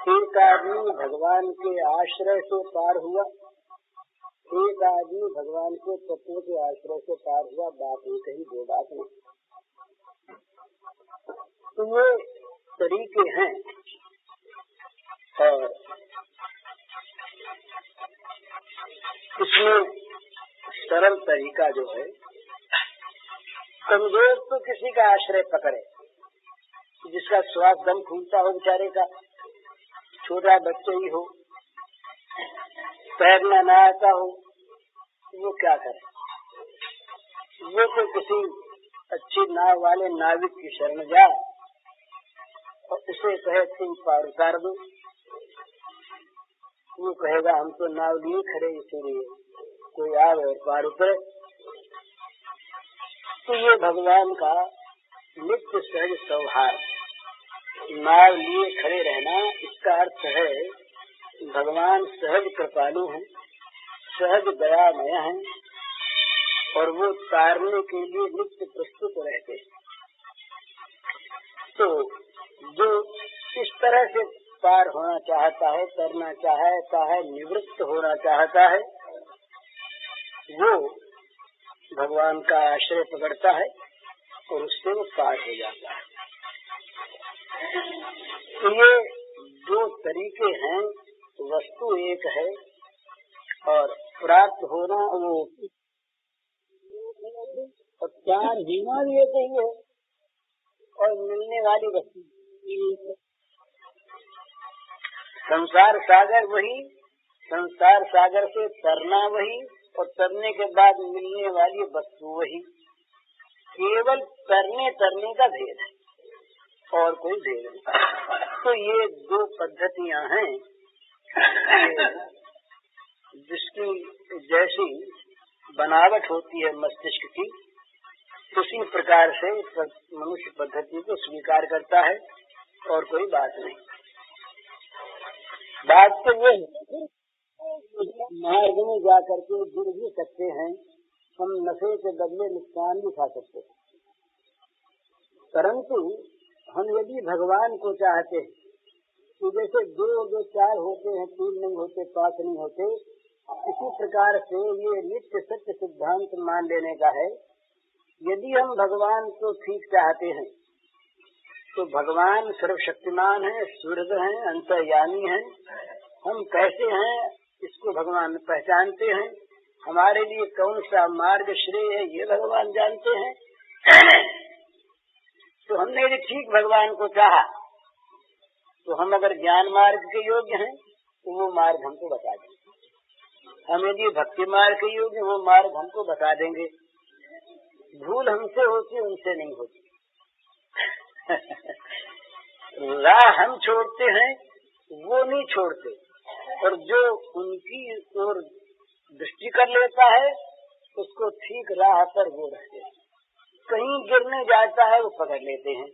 एक आदमी भगवान के आश्रय से पार हुआ, एक आदमी भगवान के तत्व के आश्रय से पार हुआ। बात एक ही, दो बात नहीं। तो ये तरीके हैं और इसमें सरल तरीका जो है, कमजोर तो किसी का आश्रय पकड़े, जिसका श्वास दम फूलता हो बेचारे का, छोटा बच्चे ही हो, तैरना ना आता हो, वो क्या करे? वो तो किसी अच्छी नाव वाले नाविक की शरण जाए और उसे कहे तुम पार उतार दो। वो कहेगा हम तो नाव लिए खड़े, इसीलिए कोई आवे और पार उतरे। तो ये भगवान का नित्य सहज स्वभाव, नाव लिए खड़े रहना, इसका अर्थ है भगवान सहज कृपालु हैं, सहज दयामय हैं और वो तारने के लिए नित्य प्रस्तुत रहते हैं। तो जो इस तरह से पार होना चाहता है, करना चाहता है, निवृत्त होना चाहता है, वो भगवान का आश्रय पकड़ता है और उससे वो पार हो जाता है। तो ये दो तरीके हैं, वस्तु एक है और प्राप्त होना वो, और चार जीना भी एक ही है और मिलने वाली वस्तु संसार सागर वही, संसार सागर से तरना वही और तरने के बाद मिलने वाली वस्तु वही। केवल तरने का भेद है और कोई भेद नहीं। तो ये दो पद्धतियां हैं जिसकी जैसी बनावट होती है मस्तिष्क की, उसी प्रकार से मनुष्य पद्धति को स्वीकार करता है और कोई बात नहीं। बात तो ये है, मार्ग में जाकर के जुड़ भी सकते हैं, हम नशे के बदले नुकसान भी खा सकते हैं, परंतु हम यदि भगवान को चाहते हैं तो जैसे दो चार होते हैं, तीन नहीं होते, पांच नहीं होते, इसी प्रकार से ये नित्य सत्य सिद्धांत मान लेने का है। यदि हम भगवान को ठीक चाहते हैं तो भगवान सर्वशक्तिमान है, सूर्य है, अंतर्यामी है। हम कैसे हैं इसको भगवान पहचानते हैं, हमारे लिए कौन सा मार्ग श्रेय है ये भगवान जानते हैं। तो हमने यदि ठीक भगवान को चाहा तो हम अगर ज्ञान मार्ग के योग्य हैं तो वो मार्ग हमको बता देंगे, हम यदि भक्ति मार्ग के योग्य वो मार्ग हमको बता देंगे। भूल हमसे होती, उनसे नहीं होती। राह हम छोड़ते हैं, वो नहीं छोड़ते, और जो उनकी ओर दृष्टि कर लेता है उसको ठीक राह पर वो रहते हैं। कहीं गिरने जाता है वो पकड़ लेते हैं,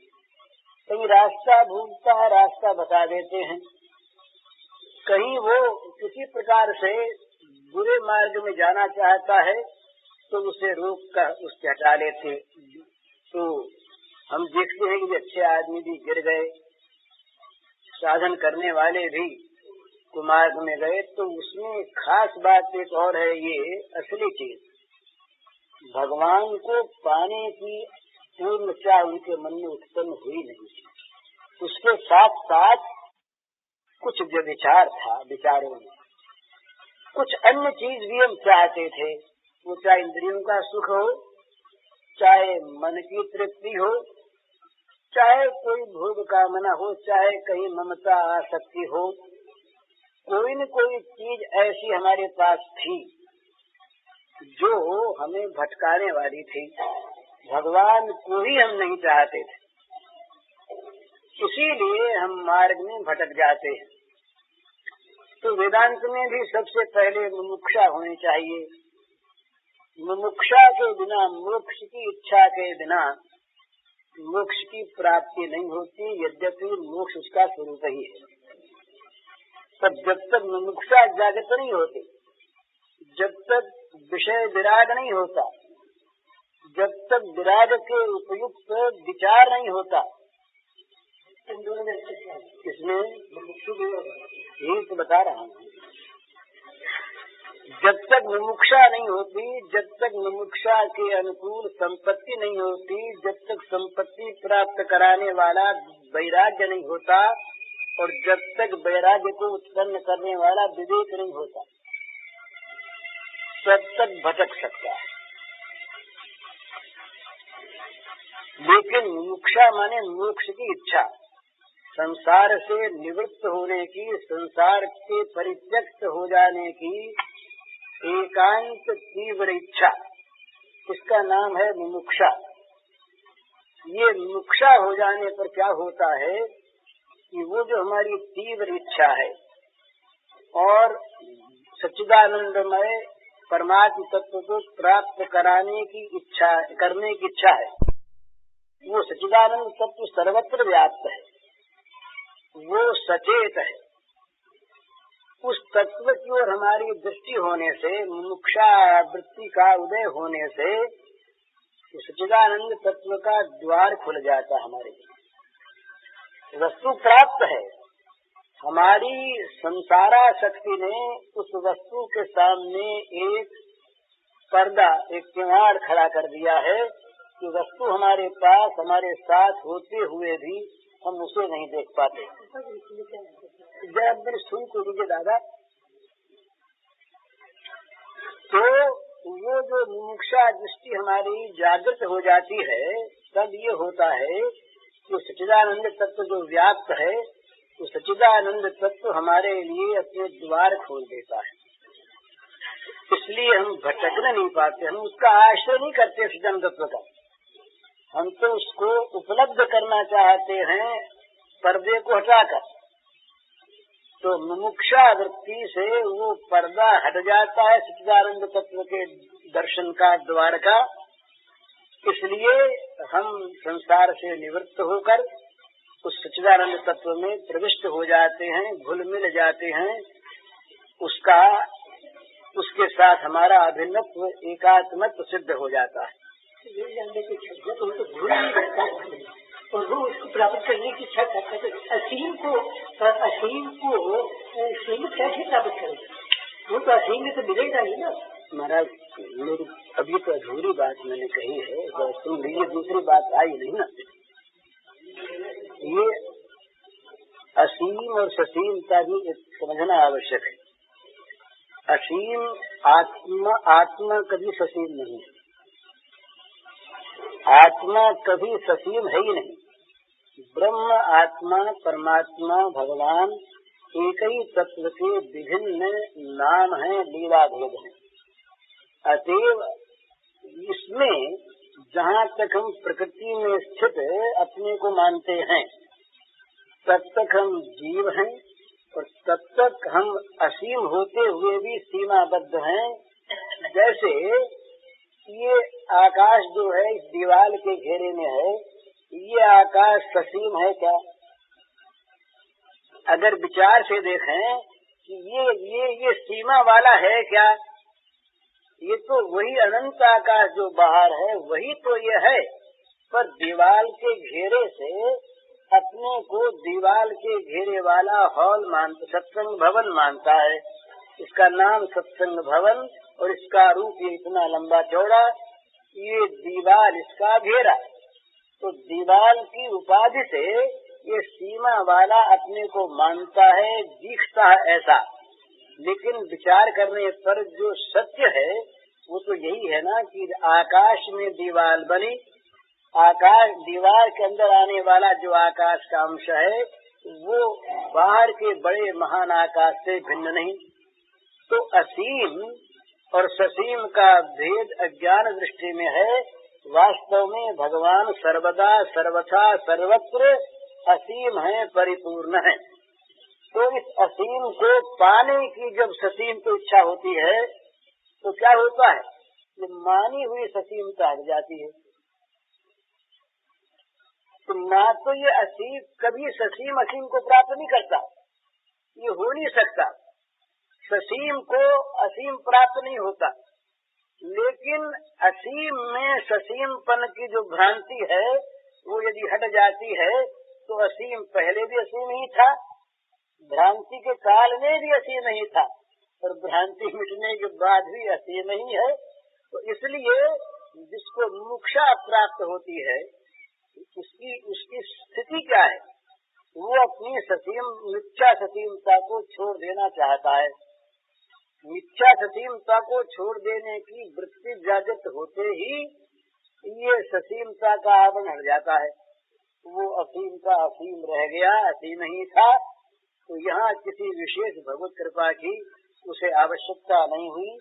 कहीं रास्ता भूलता है रास्ता बता देते हैं, कहीं वो किसी प्रकार से बुरे मार्ग में जाना चाहता है तो उसे रोक कर उससे हटा लेते। तो हम देखते हैं कि अच्छे आदमी भी गिर गए, साधन करने वाले भी कुमार्ग में गए, तो उसमें खास बात एक और है, ये असली चीज भगवान को पाने की पूर्ण चाह उनके मन में उत्पन्न हुई नहीं। उसके साथ साथ कुछ व्यभिचार था, विचारों में कुछ अन्य चीज भी हम चाहते थे, वो चाहे इंद्रियों का सुख हो, चाहे मन की तृप्ति हो, चाहे कोई भोग कामना हो, चाहे कहीं ममता आसक्ति हो, कोई न कोई चीज ऐसी हमारे पास थी जो हमें भटकाने वाली थी। भगवान को ही हम नहीं चाहते थे, इसीलिए हम मार्ग में भटक जाते हैं। तो वेदांत में भी सबसे पहले मुमुक्षा होनी चाहिए। मुमुक्षा के बिना, मोक्ष की इच्छा के बिना मोक्ष की प्राप्ति नहीं होती, यद्यपि मोक्ष उसका स्वरूप ही है। तब जब तक मुमुक्षा जागृत नहीं होती, जब तक विषय विराग नहीं होता, जब तक विराग के उपयुक्त विचार नहीं होता, इसमें यही तो बता रहा हूँ। जब तक मुमुक्षा नहीं होती, जब तक मुमुक्षा के अनुकूल संपत्ति नहीं होती, जब तक संपत्ति प्राप्त कराने वाला वैराग्य नहीं होता, और जब तक वैराग्य को उत्पन्न करने वाला विवेक नहीं होता, तब तक भटक सकता है। लेकिन मुमुक्षा माने मोक्ष की इच्छा, संसार से निवृत्त होने की, संसार के परित्यक्त हो जाने की एकांत तीव्र इच्छा, इसका नाम है मुमुक्षा। ये मुमुक्षा हो जाने पर क्या होता है कि वो जो हमारी तीव्र इच्छा है और सच्चिदानंदमय परमात्म तत्व को प्राप्त कराने की इच्छा, करने की इच्छा है, वो सच्चिदानंद तत्व सर्वत्र व्याप्त है, वो सचेत है। उस तत्व की ओर हमारी दृष्टि होने से, मुमुक्षा वृत्ति का उदय होने से सच्चिदानंद तत्व का द्वार खुल जाता है। हमारे वस्तु प्राप्त है, हमारी संसारा शक्ति ने उस वस्तु के सामने एक पर्दा, एक किवाड़ खड़ा कर दिया है कि वस्तु हमारे पास, हमारे साथ होते हुए भी हम उसे नहीं देख पाते। जरा मेरे सुन को लीजिए दादा। तो वो जो मुमुक्षा दृष्टि हमारी जागृत हो जाती है, तब ये होता है कि सच्चिदानंद तत्व जो व्याप्त है, तो सच्चिदानंद तत्व हमारे लिए अपने द्वार खोल देता है। इसलिए हम भटकने नहीं पाते, हम उसका आश्रय नहीं करते सच्चिदानंद तत्व का, हम तो उसको उपलब्ध करना चाहते हैं पर्दे को हटाकर। तो मुमुक्षा वृत्ति से वो पर्दा हट जाता है सच्चिदानंद तत्व के दर्शन का, द्वार का। इसलिए हम संसार से निवृत्त होकर उस सच्चिदानंद तत्व में प्रविष्ट हो जाते हैं, घुल मिल जाते हैं। उसके साथ हमारा अभिन्नत्व, एकात्मत्व सिद्ध हो जाता है। ये जानने की इच्छा तो भूल नहीं करता है, और वो उसको प्राप्त करने की इच्छा करता है। तो असीम को सीमित कैसे प्राप्त करेगा? वो तो असीम में तो मिलेगा ही ना। महाराज, मेरी अभी तो अधूरी बात मैंने कही है, तो सुन लीजिए, दूसरी बात आई नहीं ना। ये असीम और ससीम का भी समझना आवश्यक है। असीम आत्मा कभी ससीम नहीं है, आत्मा कभी ससीम है ही नहीं। ब्रह्म, आत्मा, परमात्मा, भगवान एक ही तत्व के विभिन्न नाम हैं, लीला भेद हैं। अतएव इसमें जहाँ तक हम प्रकृति में स्थित अपने को मानते हैं, तब तक हम जीव हैं, और तब तक हम असीम होते हुए भी सीमाबद्ध हैं। जैसे ये आकाश जो है इस दीवार के घेरे में है, ये आकाश ससीम है क्या? अगर विचार से देखें कि ये सीमा वाला है क्या? ये तो वही अनंत आकाश जो बाहर है वही तो ये है, पर दीवार के घेरे से अपने को दीवार के घेरे वाला हॉल सत्संग भवन मानता है। इसका नाम सत्संग भवन, और इसका रूप ये इतना लंबा चौड़ा, ये दीवार इसका घेरा। तो दीवार की उपाधि से ये सीमा वाला अपने को मानता है, दिखता है ऐसा। लेकिन विचार करने पर जो सत्य है वो तो यही है ना कि आकाश में दीवार बनी, आकाश दीवार के अंदर आने वाला जो आकाश का अंश है वो बाहर के बड़े महान आकाश से भिन्न नहीं। तो असीम और ससीम का भेद अज्ञान दृष्टि में है। वास्तव में भगवान सर्वदा सर्वथा सर्वत्र असीम है, परिपूर्ण है। तो इस असीम को पाने की जब ससीम को इच्छा होती है तो क्या होता है? ये मानी हुई ससीमता हट जाती है। तो ना तो ये असीम कभी ससीम असीम को प्राप्त नहीं करता, ये हो नहीं सकता। ससीम को असीम प्राप्त नहीं होता, लेकिन असीम में ससीमपन की जो भ्रांति है वो यदि हट जाती है तो असीम पहले भी असीम ही था, भ्रांति के काल में भी असीम ही था, और भ्रांति मिटने के बाद भी असीम ही है। तो इसलिए जिसको मुमुक्षा प्राप्त होती है उसकी स्थिति क्या है? वो अपनी मिथ्या ससीमता को छोड़ देना चाहता है। मिथ्या ससीमता को छोड़ देने की वृत्ति जागृत होते ही ये ससीमता का आवरण हट जाता है। वो असीम का असीम रह गया, असीम ही था। तो यहाँ किसी विशेष भगवत कृपा की उसे आवश्यकता नहीं हुई।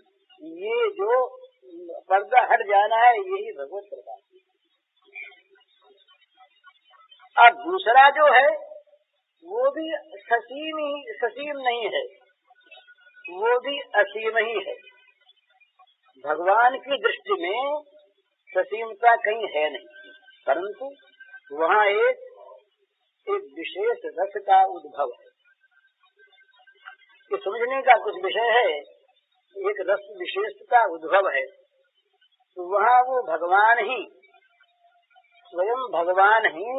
ये जो पर्दा हट जाना है यही भगवत कृपा। अब दूसरा जो है वो भी ससीम नहीं है, वो भी असीम ही है। भगवान की दृष्टि में ससीमता कहीं है नहीं, परंतु वहाँ एक विशेष रस का उद्भव है। ये समझने का कुछ विषय है, एक रस विशेष का उद्भव है। तो वहाँ वो भगवान ही, स्वयं भगवान ही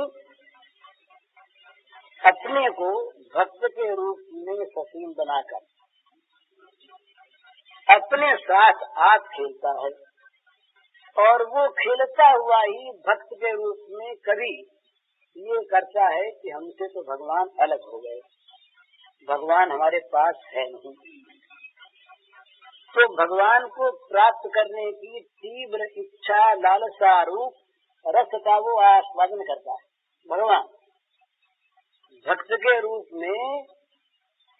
अपने को भक्त के रूप में ससीम बनाकर अपने साथ आप खेलता है, और वो खेलता हुआ ही भक्त के रूप में कभी ये करता है कि हमसे तो भगवान अलग हो गए, भगवान हमारे पास है नहीं। तो भगवान को प्राप्त करने की तीव्र इच्छा, लालसा रूप रस का वो आस्वादन करता है। भगवान भक्त के रूप में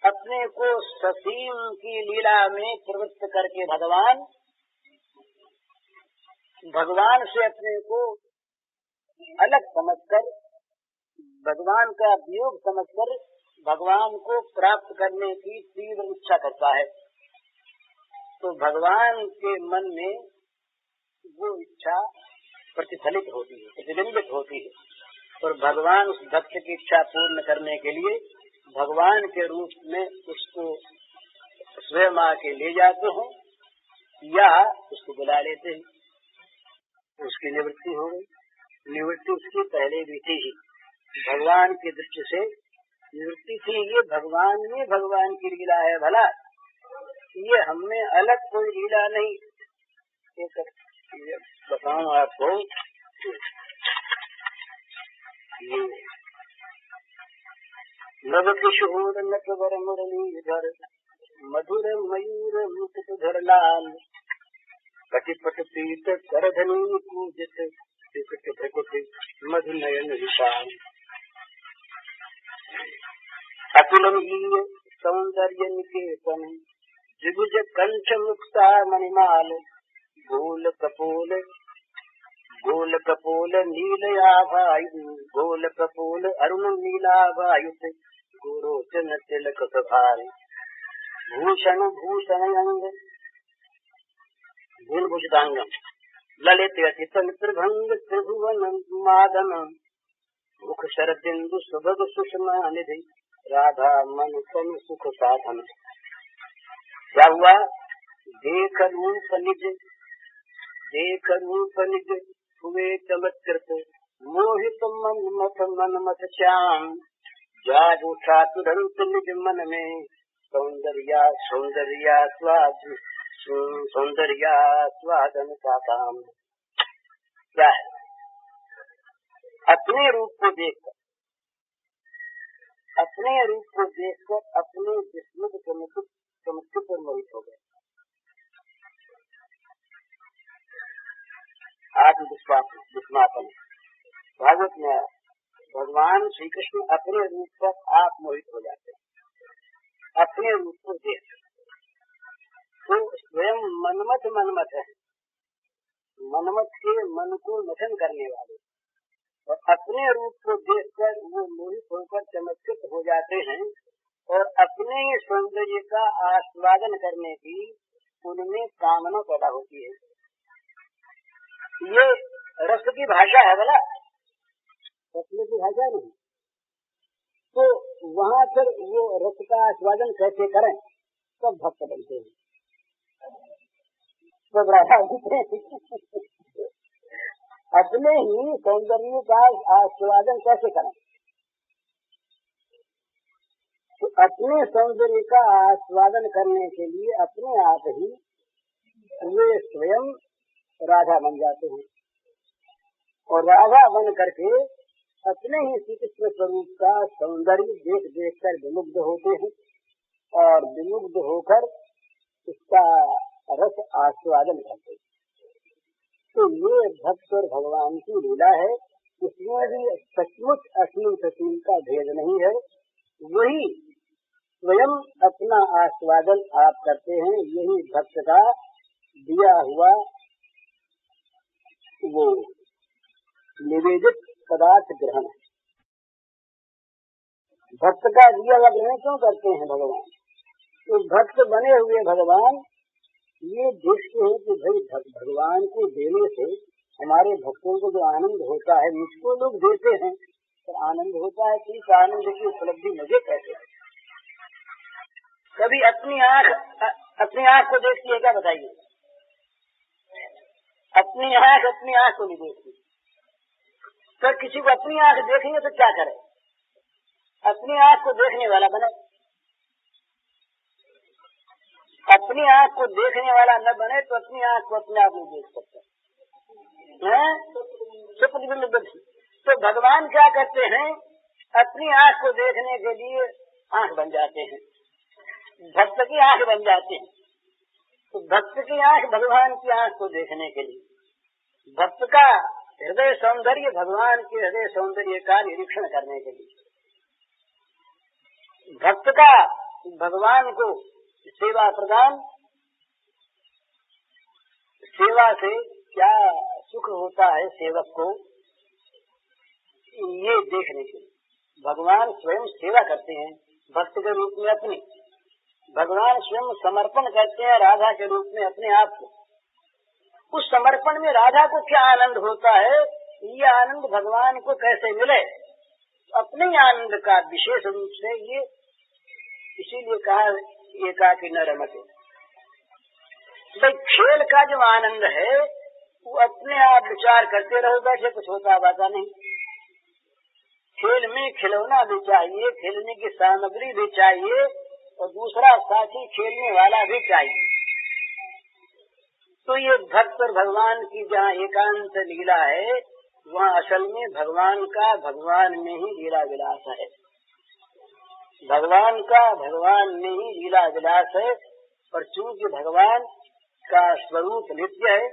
अपने को ससीम की लीला में प्रवृत्त करके भगवान से अपने को अलग समझकर, भगवान का वियोग समझकर भगवान को प्राप्त करने की तीव्र इच्छा करता है। तो भगवान के मन में वो इच्छा प्रतिफलित होती है, प्रतिबिंबित होती है, और भगवान उस भक्त की इच्छा पूर्ण करने के लिए भगवान के रूप में उसको स्वयं आके ले जाते हैं या उसको बुला लेते हैं। उसकी निवृत्ति हो गई। निवृत्ति उसकी पहले भी थी ही, भगवान की दृष्टि से निवृत्ति थी। ये भगवान में भगवान की लीला है भला, ये हमें अलग कोई लीला नहीं। एक बताऊं आपको, नव किशोर नटवर मुरलीधर मधुर मयूर मुकुटधर लाल, कटिपट पीत करधनी पूजित विकट भ्रकुटि मधुनयन विशाल, अतुलनीय सौंदर्य निकेतन त्रिभुज कंठ मुक्ता मणिमाल, गोल कपोल नीलयाभायु, गोल कपोल अरुण नीलाभायुत गोरोचन तिलक सभार, भूषण अंग भूषितांगम ललित अतितल त्रिभंग त्रिभुवन मादन, मुख शरदिंदु सुभग सुषमा निधि, राधा मन तन सुख साधन। क्या हुआ? देख रूप निज हुए चमत्कृत, मोहित मन मत श्याम, जाग उठा तुरंत निज मन में, सौंदर्या स्वादन का काम। क्या है? अपने रूप को देखकर अपने विस्मृत चमत्कृत पर मोहित हो गए। आत्मविश्वासन भागवत में भगवान श्री कृष्ण अपने रूप पर आप मोहित हो जाते हैं, अपने रूप को देख। तो स्वयं मनमत है, मनमत के मन को मथन करने वाले, और अपने रूप को देखकर वो मोहित होकर चमत्कृत हो जाते हैं, और अपने सौंदर्य का आस्वादन करने की उनमें कामना पैदा होती है। ये रस की भाषा है भला, रस की भाषा नहीं। तो वहाँ फिर वो रस का आस्वादन कैसे करें? सब भक्त बनते हैं, सब राधा अपने ही सौंदर्य का आस्वादन कैसे करें? तो अपने सौंदर्य का आस्वादन करने के लिए अपने आप ही वे स्वयं राधा बन जाते हैं और राधा बन करके अपने ही श्री कृष्ण स्वरूप का सौंदर्य देख देख कर विमुग्ध होते हैं और विमुग्ध होकर इसका रस आस्वादन करते हैं। तो ये भक्त और भगवान की लीला है, इसमें भी सचमुच असीम ससीम का भेद नहीं है। वही स्वयं अपना आस्वादन आप करते हैं, यही भक्त का दिया हुआ वो निवेदित पदार्थ ग्रहण है। भक्त का दिया हुआ ग्रहण क्यों करते हैं भगवान? तो भक्त बने हुए भगवान ये देखते हैं कि भाई भगवान को देने से हमारे भक्तों को जो आनंद होता है, मुझको लोग देते हैं तो आनंद होता है, तो इस आनंद की उपलब्धि मुझे कैसे? कभी अपनी आँख को देखती है क्या बताइए? अपनी आँख को नहीं देखती। तो किसी को अपनी आँख देखेंगे तो क्या करे? अपनी आँख को देखने वाला बने। अपनी आँख को देखने वाला न बने तो अपनी आँख को अपने आप नहीं देख सकता है। तो भगवान क्या करते हैं? अपनी आँख को देखने के लिए आँख बन जाते हैं, भक्त की आँख बन जाते हैं। तो भक्त की आँख भगवान की आँख को देखने के लिए, भक्त का हृदय सौंदर्य भगवान के हृदय सौंदर्य का निरीक्षण करने के लिए, भक्त का भगवान को सेवा प्रदान, सेवा से क्या सुख होता है सेवक को, ये देखने के लिए भगवान स्वयं सेवा करते हैं भक्त के रूप में अपनी। भगवान स्वयं समर्पण करते हैं राधा के रूप में अपने आप को। उस समर्पण में राधा को क्या आनंद होता है, ये आनंद भगवान को कैसे मिले? अपने आनंद का विशेष रूप से ये, इसीलिए कहा एकाकी न रमते। भाई खेल का जो आनंद है वो अपने आप विचार करते रहो, बैठे कुछ होता बाता नहीं। खेल में खिलौना भी चाहिए, खेलने की सामग्री भी चाहिए और दूसरा साथी खेलने वाला भी चाहिए। तो ये भक्त और भगवान की जहाँ एकांत लीला है, वहाँ असल में भगवान का भगवान में ही लीला विलास है। भगवान का भगवान में ही लीला विलास है। और चूंकि भगवान का स्वरूप नित्य है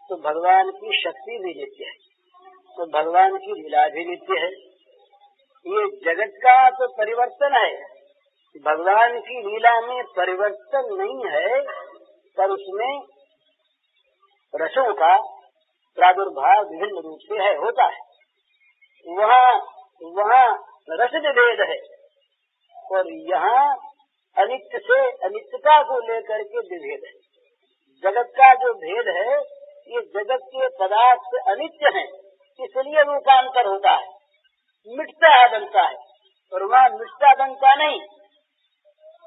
तो भगवान की शक्ति भी नित्य है, तो भगवान की लीला भी नित्य है। ये जगत का तो परिवर्तन है, भगवान की लीला में परिवर्तन नहीं है, पर उसमें रसों का प्रादुर्भाव विभिन्न रूप से है, होता है। वहाँ रस भेद है और यहाँ अनित्य से अनित्यता को लेकर के विभेद है। जगत का जो भेद है, ये जगत के पदार्थ अनित्य हैं, इसलिए रूपांतर होता है, मिटता है बनता है। और वहाँ मिटता बनता नहीं,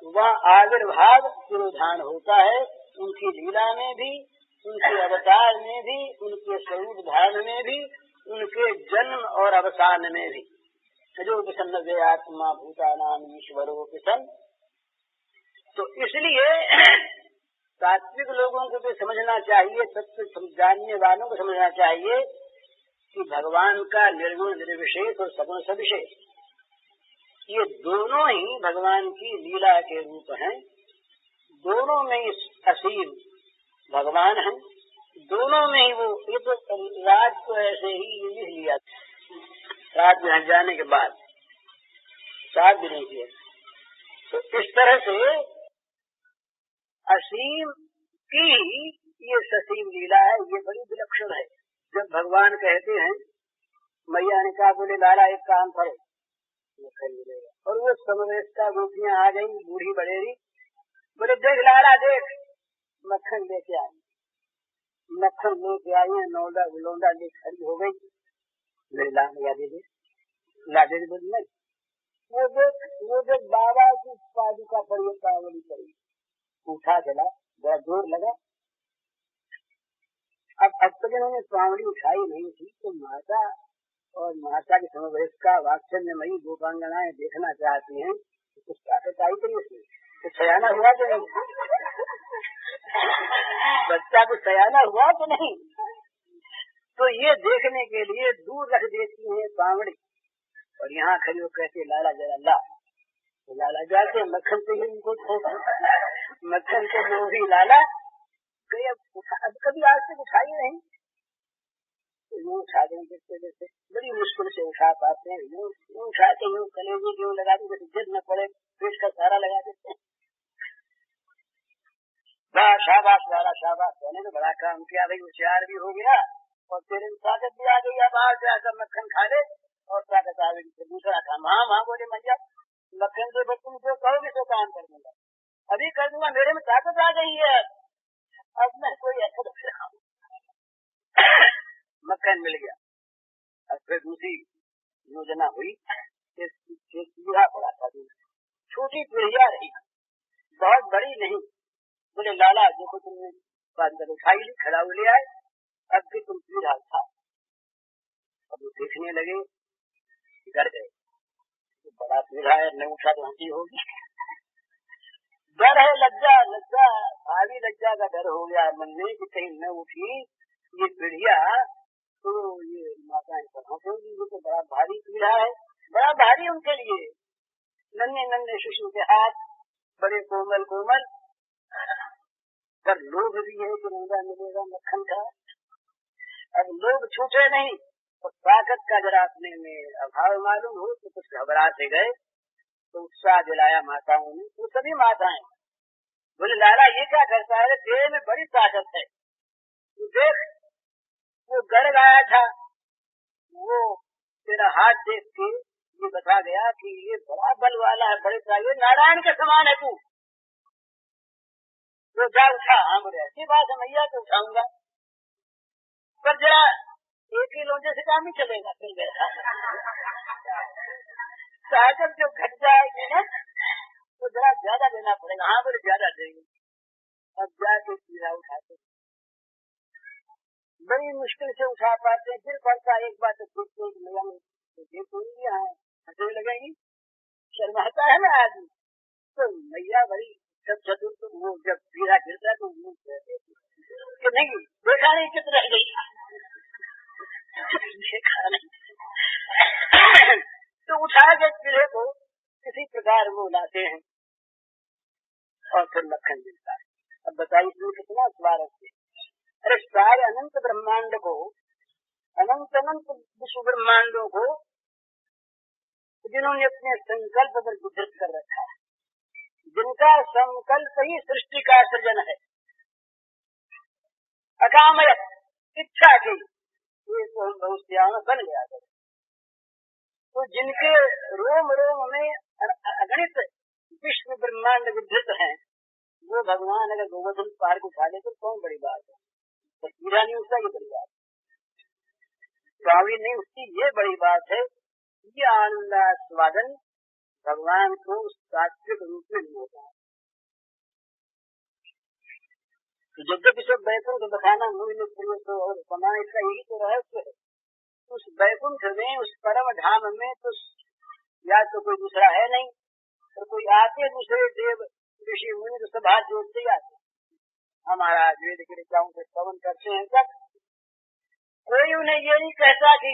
वहाँ आविर्भाव तिरोधान होता है। उनकी लीला में भी, उनके अवतार में भी, उनके स्वरूप धारण में भी, उनके जन्म और अवसान में भी। जो प्रसन्न वे आत्मा भूतानाम ईश्वरो प्रसन्न। तो इसलिए सात्विक लोगों को भी समझना चाहिए, तत्व जानने वालों को समझना चाहिए कि भगवान का निर्गुण निर्विशेष और सगुण सविशेष, ये दोनों ही भगवान की लीला के रूप हैं। दोनों में ही असीम भगवान है, दोनों में ही वो। ये तो राज को ऐसे ही लिख लिया, रात में जाने के बाद 7 दिनों की। तो इस तरह से असीम की ये ससीम लीला है, ये बड़ी विलक्षण है। जब भगवान कहते हैं, मैया ने कहा बोले लाला एक काम करो, वो खरीदेगा। और वो समवेश का गोपियां आ गई, बूढ़ी बड़ेरी, बोले देख लाला देख, मक्खन लेके आई। मक्खन लेके आई है, नौला लौंडा ले खड़ी हो गई। मेरे ला मैया दे दे, ला दे बोली नहीं। वो देख बाबा की पादुका पड़ी, पावली पड़ी, उठा चला, बड़ा जोर लगा। अब तक इन्होंने पावली उठाई नहीं थी, तो माता और माता के समवेश का वात्सल्यमयी गोपांगनाएं देखना चाहती हैं, कुछ ताकत आई तो इसमें तो सयाना हुआ कि नहीं? बच्चा कुछ सयाना हुआ कि नहीं? तो ये देखने के लिए दूर रख देती है बावड़ी और यहाँ खड़ी हो कहते लाला जरा ला, तो लाला जाते मक्खन से ही उनको मक्खन से लोभी लाला गए। अब कभी आज तक उठाई नहीं, यूँ उठा देंगे जैसे बड़ी मुश्किल से उठा पाते हैं, यूँ उठा के यूँ कलेजे क्यों लगा दें जैसे जिद न पड़े पेट का सहारा लगा देते हैं। शाबाश वाला शाबाश, मैंने तो बड़ा काम किया भाई, होशियार भी हो गया और तेरे ताकत भी आ गई। अब बाहर जाकर मक्खन खा ले और ताकत आ गई। दूसरा काम हाँ बोले मैया मक्खन से बच्चों जो कहोगे तो काम कर दूंगा, अभी कर दूंगा, मेरे में ताकत आ गई है, अब मैं कोई ऐसा मक्खन मिल गया। अब फिर दूसरी योजना हुई, चूल्हा पड़ा था, छोटी पीढ़िया रही, बहुत बड़ी नहीं। बोले लाला देखो तुमने बांधर उठाई ली, खड़ा ले आए, अब भी तुम पीढ़ा था। अब वो देखने लगे, डर गए, तो बड़ा पीढ़ा है, न उठा तो हंसी होगी। डर है, लज्जा भारी लज्जा का डर हो गया मन में कि कहीं न उठी ये पीढ़िया तो ये माताएं पहुंचेगी, ये तो बड़ा भारी पीढ़ा है, बड़ा भारी उनके लिए। नन्हे शिशु के हाथ बड़े कोमल पर लोभ भी है कि महंगा मिलेगा मक्खन का। अब लोभ छूटे नहीं तो ताकत का जरा अपने में अभाव मालूम हो तो कुछ घबरा से गए, तो उत्साह दिलाया माताओं ने। तो सभी माताएं बोले लाला ये क्या करता है, तेरे में बड़ी ताकत है, तू देख वो गड़ गया था, वो तेरा हाथ देख के ये बता गया कि ये बड़ा बल वाला है, बड़े चाहिए, नारायण के समान है तू, तो जा उठा। हाँ बोले ऐसी बात है मैया तो उठाऊंगा, पर जरा एक ही लोटे से काम नहीं चलेगा, फिर बैठा ताकत जो घट जाएगी ना तो जरा ज्यादा देना पड़ेगा। हाँ बोले ज्यादा देंगे। अब जाके पीढ़ा उठाते, बड़ी मुश्किल से उठा पाते हैं, फिर पड़ता एक बात तो हंसने लगेगी, शर्माता है ना आदमी, तो मैया बड़ी सब चतुर, तो वो जब पीढ़ा गिरता है तो कि नहीं देखा नहीं कित रह गई, देखा नहीं तो उठा के पीढ़े को किसी प्रकार वो लाते हैं और फिर मक्खन मिलता है। अब बताइए इसमें कितना स्वागत है। अरे सारे अनंत ब्रह्मांड को, अनंत विश्व ब्रह्मांडों को जिन्होंने अपने संकल्प पर विधृत कर रखा है, जिनका संकल्प ही सृष्टि का सृजन है, अकामय इच्छा की, ये तो बहुत बन गया है। तो जिनके रोम रोम में अगणित विश्व ब्रह्मांड विधृत हैं, वो भगवान अगर गोवर्धन पार को उठा ले तो कौन बड़ी बात है, तो हीरा नहीं उसका ये बड़ी बात, स्वामी नहीं उसकी ये बड़ी बात है। ये आनंदास्वादन भगवान को सात्विक रूप में नहीं होता है। तो जब सब वैकुंठ दिखाना मूल तो और समाज का यही तो रहस्य है। उस वैकुंठ में, उस परम धाम में तो या तो कोई दूसरा है नहीं, और कोई आते दूसरे देव ऋषि मुनि तो सब हाथ जोड़ते आते, हमारा वेद के ऋचाओं से श्रवण करते हैं तक कोई उन्हें ये नहीं कहता कि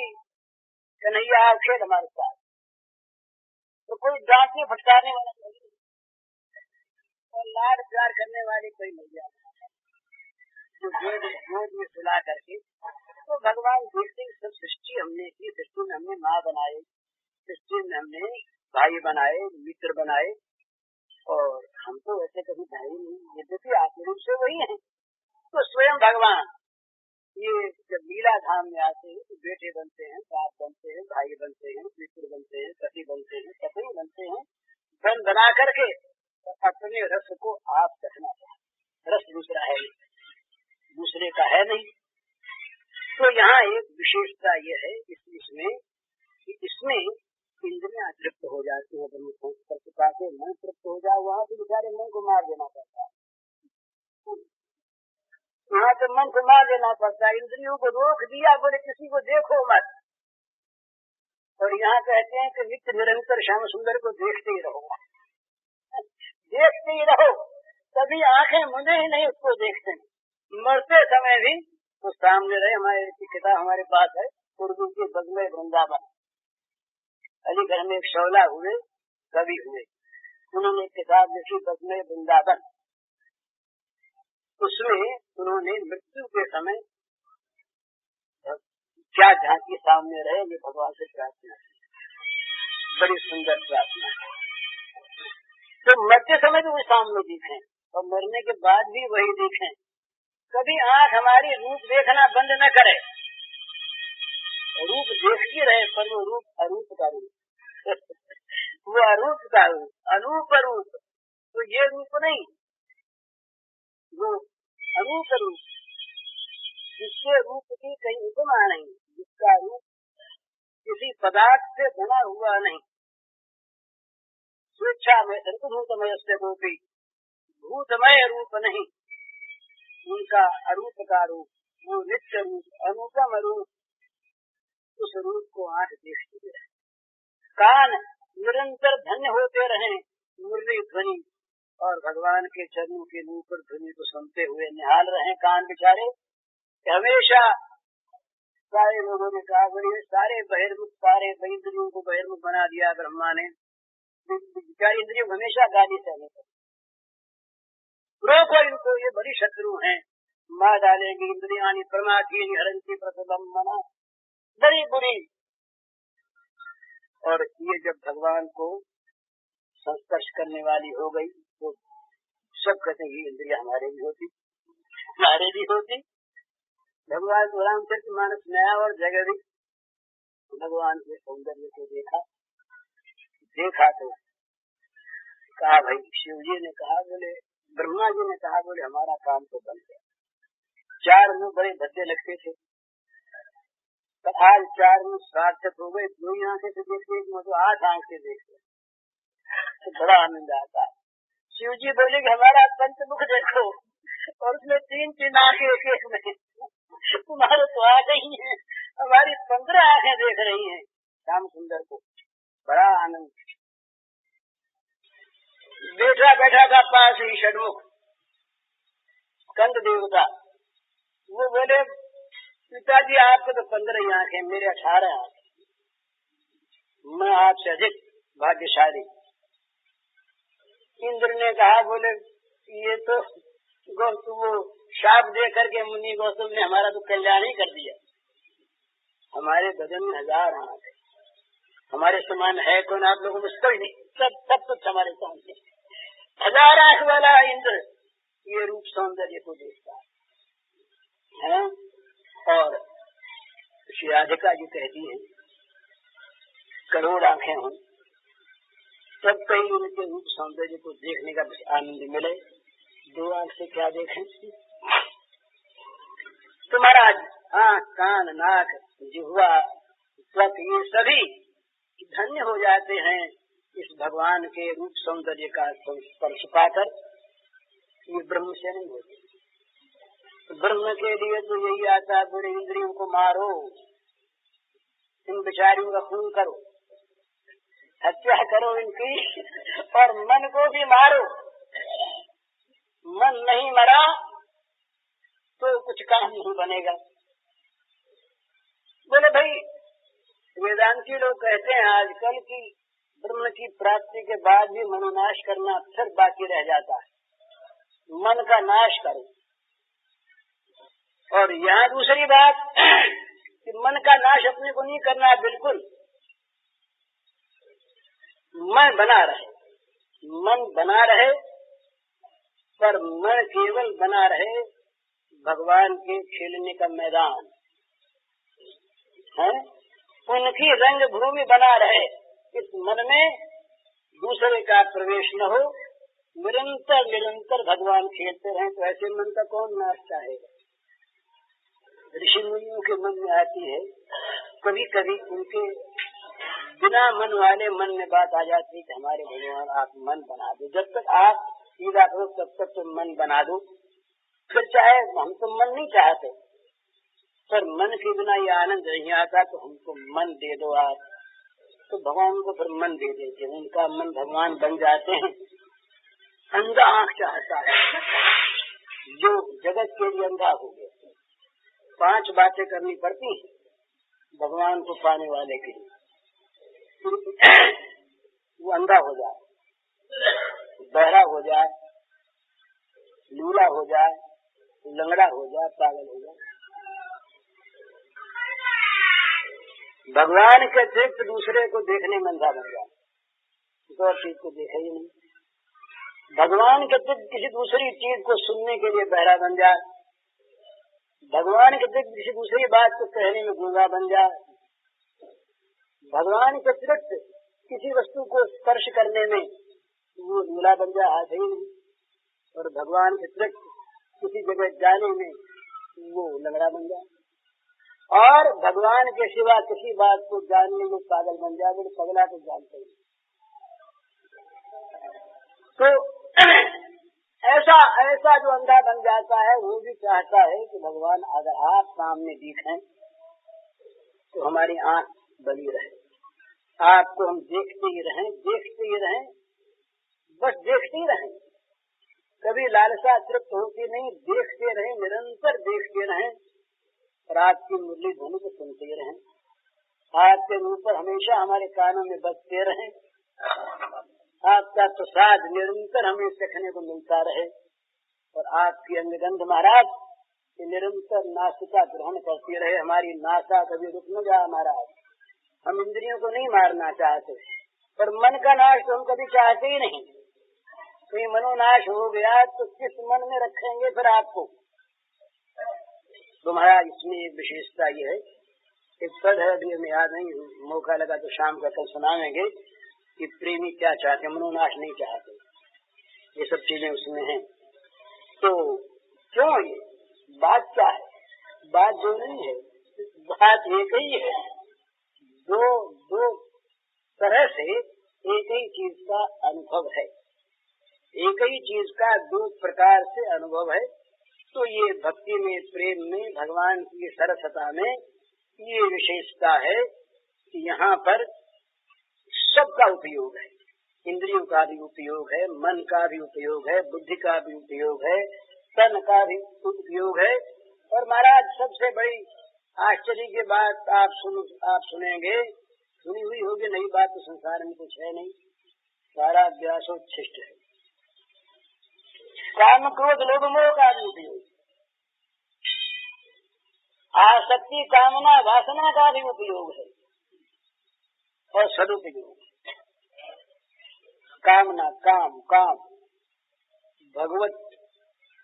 कन्हैया आप खेल हमारे साथ, तो कोई डांटने फटकारने वाला नहीं, और लाड प्यार करने वाली कोई मैया जो गोद में सुला करके। तो भगवान देखते सब सृष्टि हमने की, सृष्टि में हमने माँ बनाए, सृष्टि में हमने भाई बनाए, मित्र बनाए, और हम तो वैसे कभी भाई नहीं, यद्यपि आत्म रूप से वही है। तो स्वयं भगवान ये जब लीला धाम में आते हैं तो बेटे बनते हैं, बाप बनते हैं, भाई बनते हैं, मित्र बनते हैं, पति बनते हैं, पत्नी बनते हैं, धन बना करके अपने रस को आप रखना चाहिए। रस दूसरा है, दूसरे का है नहीं। तो यहाँ एक विशेषता ये है इसमें इंद्रियां तृप्त हो जाती है, कृपा से मन तृप्त हो जाए, वहाँ तो बेचारे मन को मार देना पड़ता है, वहाँ तो मन को मार देना पड़ता है, इंद्रियों को रोक दिया, बोले किसी को देखो मत। और यहाँ कहते हैं कि नित्य निरंतर श्याम सुंदर को देखते ही रहो, देखते ही रहो, कभी आंखें मुझे ही नहीं उसको देखते, मरते समय भी तो सामने रहे। हमारे किताब हमारे पास है, उर्दू की बज़्म-ए वृंदावन। अलीगढ़ में एक शौला हुए, कवि हुए, उन्होंने किताब लिखी बज़्म-ए वृंदावन। उसमें उन्होंने मृत्यु के समय क्या झांकी सामने रहे, ये भगवान से प्रार्थना, बड़ी सुंदर प्रार्थना। तो मरते समय भी वो सामने दिखे और मरने के बाद भी वही दिखे। कभी आंख हमारी रूप देखना बंद न करे, रूप देखती रहे, पर वो रूप अरूप का रूप वो अरूप का रूप, अनूप रूप, तो ये रूप नहीं, वो अनूप रूप, जिसके रूप की कहीं उपमा नहीं, जिसका रूप किसी पदार्थ से बना हुआ नहीं। स्वेच्छा में भूतमय से गोपी, भूतमय रूप नहीं, उनका अरूप का रूप, वो नित्य रूप, अनुपम रूप, उस रूप को आंख देखती रहे, कान निरंतर धन्य होते रहे मुरली ध्वनि और भगवान के चरणों के नूपुर ध्वनि को सुनते हुए निहाल रहे। कान बेचारे हमेशा, सारे लोगों ने कहा बोलिए सारे बहिर्मुख, सारे इंद्रियों को बहिर्मुख बना दिया ब्रह्मा ने, बेचारी इंद्रियों हमेशा गाली सहने पर। रोको इनको, ये बड़ी शत्रु हैं, मार डालेगी इंद्रियानी प्रमाथी हरंती प्रतिबंधना, बड़ी बुरी। और ये जब भगवान को संस्पर्श करने वाली हो गई तो सब कहते हैं इंद्रिया हमारे भी होती, हमारे भी होती। भगवान को रामचरितमानस नया और जगह भी भगवान के सौंदर्य को देखा तो कहा भाई, शिव जी ने कहा बोले, ब्रह्मा जी ने कहा बोले हमारा काम तो बन गया। 4 मुंह बड़े भद्दे लगते थे, पर आज 4 मुंह सार्थक हो गए। 2 आंखें से देखते तो 8 आंख से देखते, तो बड़ा आनंद आता है। शिव जी बोले कि हमारा पंचमुख देखो, और उसमें 3-3 आंखें एक में, तुम्हारे तो आ गई है, हमारी 15 आंखें देख रही हैं श्याम सुंदर को, बड़ा आनंद। बैठा था पास ही षडमुख कंद देवता, वो बोले पिताजी आपके तो 15 आंखें, मेरे 18 आंखें, मैं आपसे अधिक भाग्यशाली। इंद्र ने कहा बोले ये तो गौतम, वो शाप दे करके मुनि गौतम ने हमारा तो कल्याण ही कर दिया। हमारे बदन में 1000 आंख है, हमारे समान है कौन आप लोगों में, कोई नहीं, सब कुछ हमारे सामने। 1000 आंख वाला इंद्र ये रूप सौंदर्य को देखता है। और श्री राधिका जी कहती है करोड़ आंखें हों तब कहीं उनके रूप सौंदर्य को देखने का आनंद मिले, 2 आंख से क्या देखें। तो महाराज आंख, कान, नाक, जिह्वा, त्वक, ये सभी धन्य हो जाते हैं इस भगवान के रूप सौंदर्य का स्पर्श पाकर। ये ब्रह्म से नहीं होते। तो ब्रह्म के लिए तो यही आता है, बड़े इंद्रियों को मारो, इन बेचारियों का खून करो, हत्या करो इनकी, और मन को भी मारो। मन नहीं मरा तो कुछ काम नहीं बनेगा। बोले भाई वेदांती लोग कहते हैं आजकल की ब्रह्म की प्राप्ति के बाद भी मनोनाश करना फिर बाकी रह जाता है, मन का नाश करो। और यहाँ दूसरी बात कि मन का नाश अपने को नहीं करना है, बिल्कुल मन बना रहे, मन बना रहे, पर मन केवल बना रहे भगवान के खेलने का मैदान है, उनकी रंग भूमि बना रहे। इस मन में दूसरे का प्रवेश न हो, निरंतर निरंतर भगवान खेलते रहे। तो ऐसे मन का कौन नाश चाहेगा। ऋषि मुनियों के मन में आती है, कभी कभी उनके बिना मन वाले मन में बात आ जाती है कि हमारे भगवान आप मन बना दो। जब तक आप सीधा करो तब तक तुम मन बना दो, फिर चाहे हम तो मन नहीं चाहते, पर मन के बिना ये आनंद नहीं आता, तो हमको मन दे दो आप। तो भगवान को फिर मन दे देते, उनका मन भगवान बन जाते हैं। अंधा आंख चाहता है, जो जगत के लिए अंधा हो गया। 5 बातें करनी पड़ती हैं भगवान को पाने वाले के लिए, वो अंधा हो जाए, बहरा हो जाए, लूला हो जाए, लंगड़ा हो जाए, पागल हो जाए। भगवान के अतिरिक्त दूसरे को देखने में अंधा बन जाए, किसी और चीज को देखे ही नहीं। भगवान के अतिरिक्त किसी दूसरी चीज को सुनने के लिए बहरा बन जाए, भगवान के अतिरिक्त किसी दूसरी बात को कहने में गूंगा बन जाए, भगवान के अतिरिक्त किसी वस्तु को स्पर्श करने में वो लूला बन जाए, हाथ ही नहीं। और भगवान के अतिरिक्त किसी जगह जाने में वो लंगड़ा बन जाए, और भगवान के सिवा किसी बात को जानने में पागल बन जाए, वो पगला को जानते हैं। तो ऐसा जो अंधा बन जाता है वो भी चाहता है कि भगवान अगर आप सामने दिखें तो हमारी आंख बनी रहे, आपको हम देखते ही रहें, बस देखते ही रहें, कभी लालसा तृप्त होती नहीं, देखते रहें, निरंतर देखते रहें, और आपकी मुरली ध्वनि को सुनते ही रहें, आपके मुंह पर हमेशा हमारे कानों में बजते रहें, आपका प्रसाद निरंतर हमें चखने को मिलता रहे, और आपकी अंगगंध महाराज निरंतर नासिका ग्रहण करती रहे। हमारी नासा कभी रुक न जाए महाराज। हम इंद्रियों को नहीं मारना चाहते, पर मन का नाश तो हम कभी चाहते ही नहीं। कोई मनोनाश हो गया तो किस मन में रखेंगे फिर आपको। तो महाराज इसमें एक विशेषता ये है, एक पद है, अभी हमें याद नहीं, मौका लगा तो शाम का कल सुनाएंगे कि प्रेमी क्या चाहते, मनोनाश नहीं चाहते, ये सब चीजें उसमें हैं। तो क्यों, ये बात क्या है? बात जो नहीं है, बात एक ही है, दो तरह से एक ही चीज का अनुभव है, एक ही चीज का 2 प्रकार से अनुभव है। तो ये भक्ति में, प्रेम में, भगवान की सरसता में ये विशेषता है कि यहाँ पर सबका उपयोग है, इंद्रियों का भी उपयोग है, मन का भी उपयोग है, बुद्धि का भी उपयोग है, तन का भी उपयोग है। और महाराज सबसे बड़ी आश्चर्य की बात आप सुनेंगे, सुनी हुई होगी, नई बात तो संसार में कुछ है नहीं, सारा व्यासोच्छिष्ट है। काम क्रोध लोभ मोह का भी उपयोग, आसक्ति कामना वासना का भी उपयोग है, और सदुपयोग। कामना काम भगवत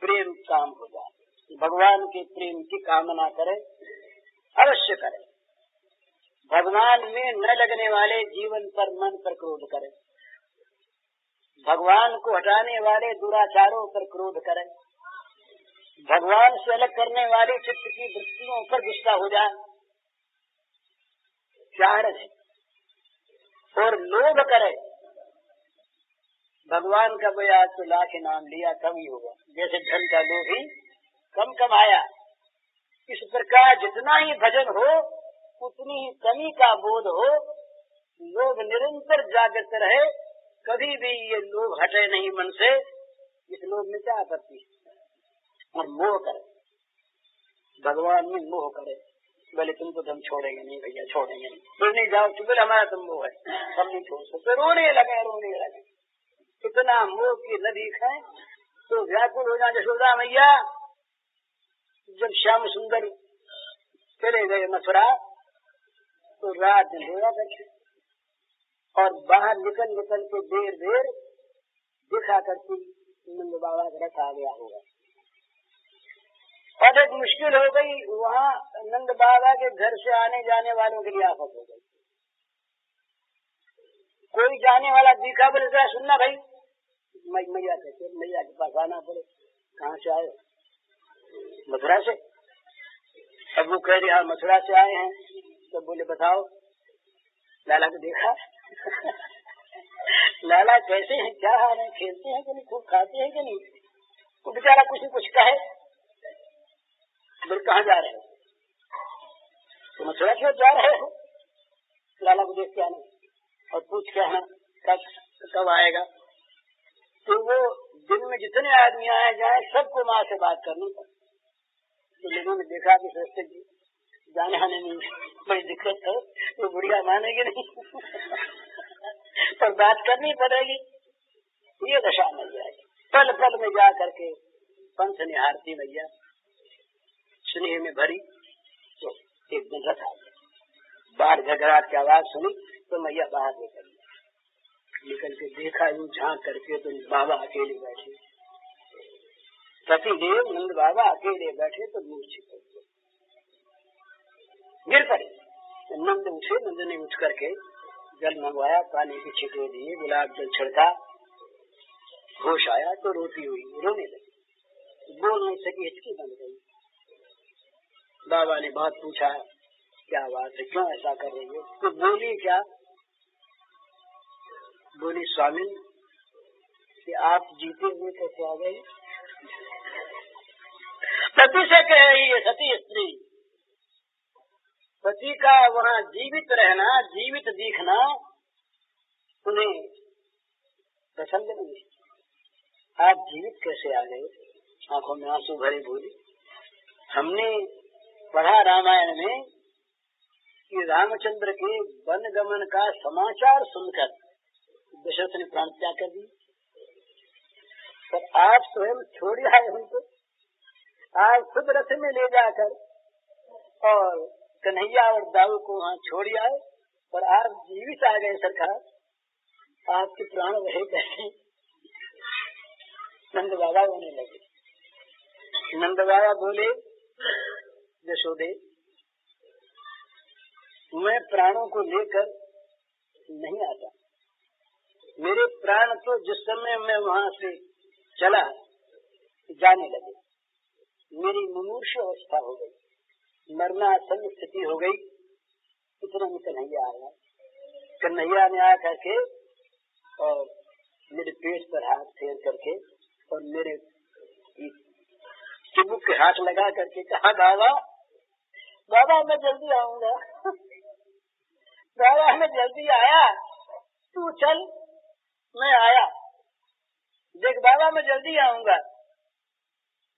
प्रेम काम हो जाए, भगवान के प्रेम की कामना करे, अवश्य करे। भगवान में न लगने वाले जीवन पर, मन पर क्रोध करे, भगवान को हटाने वाले दुराचारों पर क्रोध करे, भगवान से अलग करने वाली चित्त की वृत्तियों पर गुस्सा हो जाए, चारण है। और लोभ करे, भगवान का बयाज तो लाख नाम लिया कम ही होगा, जैसे धन का लोभ ही कम कमाया, इस प्रकार जितना ही भजन हो उतनी ही कमी का बोध हो, लोभ निरंतर जागृत रहे, कभी भी ये लोभ हटे नहीं मन से। इस लोभ में क्या आपत्ति है? और मोह करे, भगवान में मोह करे, बोले तुमको तो हम छोड़ेंगे नहीं भैया, छोड़ेंगे नहीं, तो नहीं जाओ, बोले हमारा तो मोह है, हम नहीं छोड़ सकते। रोने लगे, इतना मोह की नदी है तो व्याकुल हो जाए। यशोदा मैया जब श्याम सुंदर चले गए मथुरा तो रात दिन रोया करके, और बाहर निकल के देर दिखा करती नंद बाबा का रथ आ गया होगा, और एक मुश्किल हो गई, वहाँ नंद बाबा के घर से आने जाने वालों के लिए आफत हो गई। कोई जाने वाला दिखा, बोले सुनना भाई, मैया के पास आना पड़े। कहाँ से आए? मथुरा से। अब वो कह रहे हाँ मथुरा से आए हैं। तो बोले बताओ, लाला को देखा? लाला कैसे हैं, क्या हाल है, खेलते हैं कि नहीं, खूब खाते हैं कि नहीं? वो बेचारा कुछ कहे। बोले कहाँ जा रहे हो? तो मथुरा क्यों जा रहे हो? लाला को देख के आना और पूछ के आना कब आएगा। तो वो दिन में जितने आदमी आए जाए सबको माँ से बात करनी पड़ती। तो लोगों ने देखा कि सोचते जी जाने आने में बड़ी दिक्कत है, वो बुढ़िया मानेगी नहीं पर बात करनी पड़ेगी। ये दशा मिल जाएगी। पल पल में जा करके पंथ निहारती मैया स्नेह में भरी। तो एक दिन रथ आ गया, बाढ़ घगराट की आवाज सुनी तो मैया बाहर निकल के देखा, यूं झांक करके तो बाबा अकेले बैठे, सतीदेव नंद बाबा अकेले बैठे तो मूर्छित गिर पड़े। नंद उठे, नंद ने उठ करके जल मंगवाया, पानी की छींटे दिए, गुलाब जल छिड़का, होश आया तो रोती हुई रोने लगी, बोल नहीं सकी, हिचकी बन गई। बाबा ने बहुत पूछा क्या बात है, क्यों ऐसा कर रही है? तो बोली क्या? बोली स्वामी कि आप जीते हुए कैसे आ गए? पति से कह रही है सती स्त्री, पति का वहाँ जीवित रहना, जीवित दिखना उन्हें पसंद नहीं। आप जीवित कैसे आ गए? आंखों में आंसू भरे बोली, हमने पढ़ा रामायण में कि रामचंद्र के वन गमन का समाचार सुनकर दशरथ ने प्राण त्याग कर दी, पर आप स्वयं छोड़ आए उनको। आप खुद रथ में ले जाकर और कन्हैया और दाऊ को वहाँ छोड़ आए, पर आप जीवित आ गए सरकार, आपके प्राण रहे कैसे? नंद बाबा रोने लगे। नंद बाबा बोले यशोदे, मैं प्राणों को लेकर नहीं आता, मेरे प्राण तो जिस समय मैं वहाँ से चला जाने लगे, मेरी मुमूर्ष अवस्था हो गई, मरणासन स्थिति हो गई। इतना में कन्हैया आया, कन्हैया ने आ करके और मेरे पेट पर हाथ फेर करके और मेरे चिबुक के हाथ लगा करके कहा, बाबा बाबा मैं जल्दी आऊंगा, बाबा मैं जल्दी आया, तू चल मैं आया, देख बाबा मैं जल्दी आऊंगा,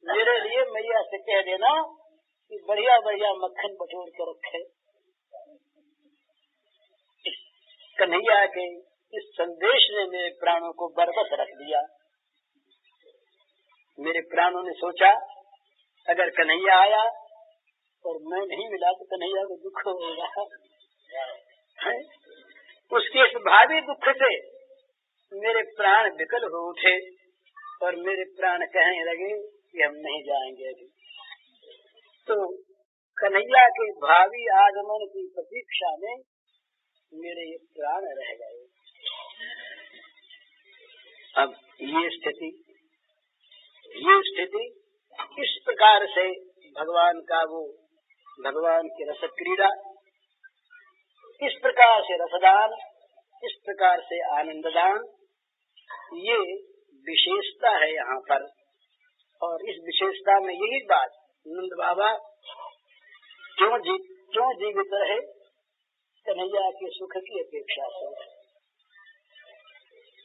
मेरे लिए मैया से कह देना कि बढ़िया बढ़िया मक्खन बटोर के रखे। कन्हैया के इस संदेश ने मेरे प्राणों को बरबस रख दिया। मेरे प्राणों ने सोचा अगर कन्हैया आया और मैं नहीं मिला तो कन्हैया को दुख होगा। उसके इस भावी दुख से मेरे प्राण विकल हो उठे और मेरे प्राण कहने लगे कि हम नहीं जाएंगे अभी। तो कन्हैया के भावी आगमन की प्रतीक्षा में मेरे प्राण रह गए। अब ये स्थिति इस प्रकार से भगवान का वो भगवान की रस क्रीड़ा, इस प्रकार से रसदान, इस प्रकार से आनंददान, ये विशेषता है यहाँ पर। और इस विशेषता में यही बात नंद बाबा क्यों जीवित रहे? कन्हैया के सुख की अपेक्षा से।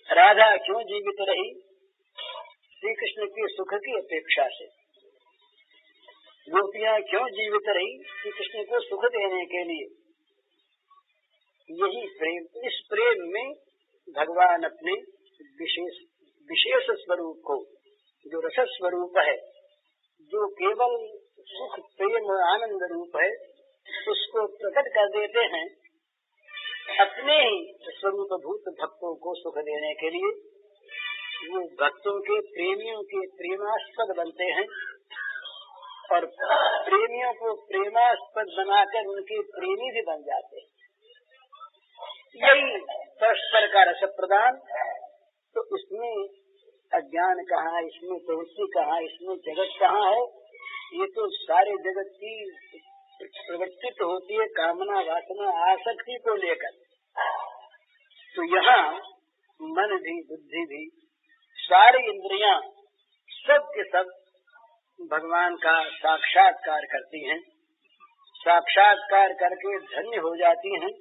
राधा क्यों जीवित रही? श्री कृष्ण के सुख की अपेक्षा से। गोपियां क्यों जीवित रही? श्री कृष्ण को सुख देने के लिए। यही प्रेम, इस प्रेम में भगवान अपने विशेष स्वरूप को, जो रस स्वरूप है, जो केवल सुख प्रेम आनंद रूप है, उसको प्रकट कर देते हैं अपने ही स्वरूप भूत भक्तों को सुख देने के लिए। वो भक्तों के प्रेमियों के प्रेमास्पद बनते हैं और प्रेमियों को प्रेमास्पद बनाकर उनके प्रेमी भी बन जाते हैं। यही परस्पर का रस प्रदान। तो इसमें अज्ञान कहाँ, इसमें प्रवृत्ति कहाँ, इसमें जगत कहाँ है? ये तो सारे जगत की प्रवृत्ति तो होती है कामना वासना आसक्ति को लेकर। तो यहाँ मन भी बुद्धि भी सारी इंद्रियां सब के सब भगवान का साक्षात्कार करती हैं, साक्षात्कार करके धन्य हो जाती हैं।